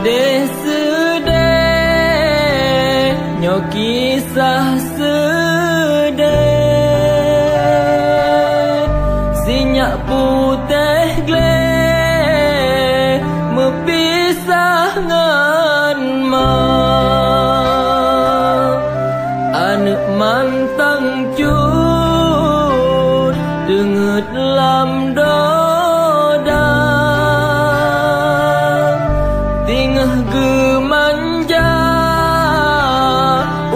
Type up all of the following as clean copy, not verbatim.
sedih nyo kisah sedih sinyak putih gle mepisah ngan ma anak mantang cut denget lam doda tingah gemanja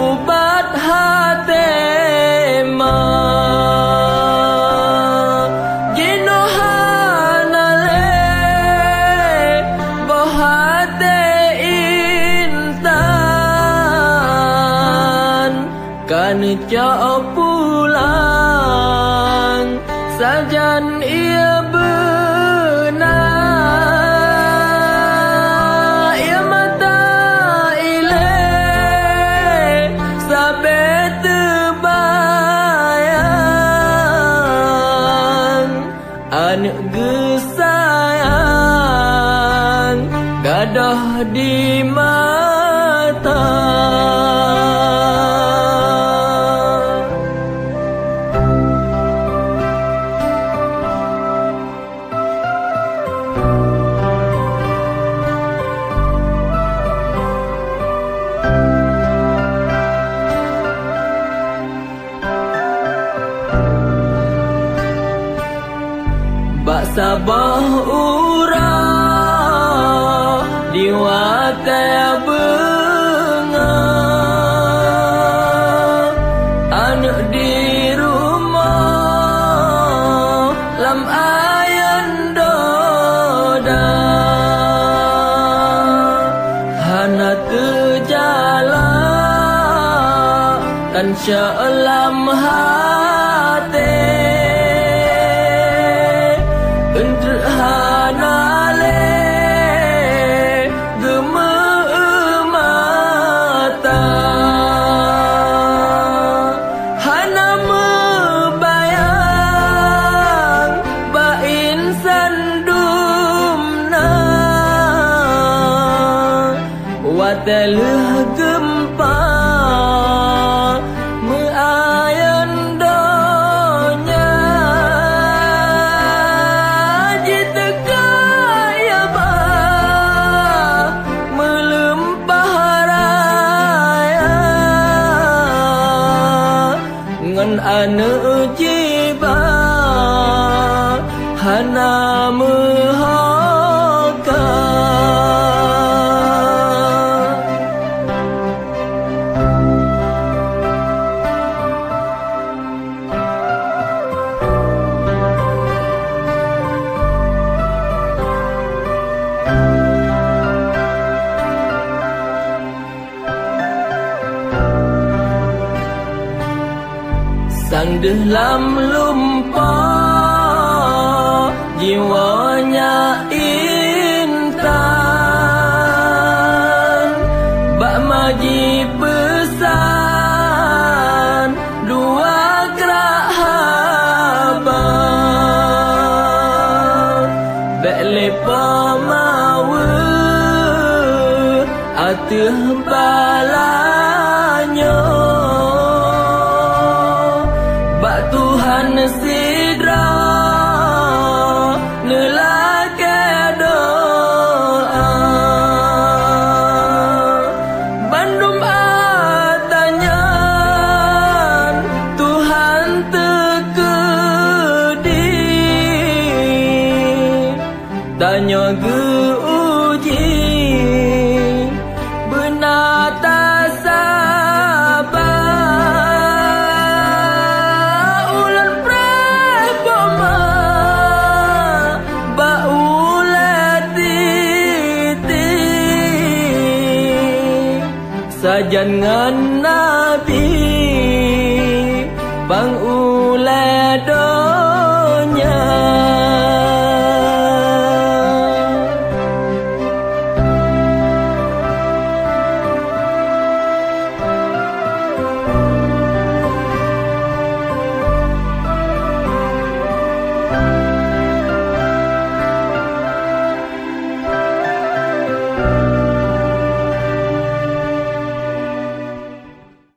ubat hati ma jinohanale boh hati intan kan cak pulang sajan ia benar ia mata ile sabe tebayang anak gesayang gadah di mata bak sabah urang diwatai benga anak di rumah lam ayan doda hana terjala kan syalam hati Enderhanale gememata hana mebayang bain sandumna wateleh gempa meayan donya anak jiba hana mehaka sang dalam lumpah jiwanya intan bak maji pesan dua gerak habar bek lepa mawe atuh balanya Tuhan sidra nelake doa bandum atanyan Tuhan tekedi tanya geuji benata sajan ngan nabi bang uledo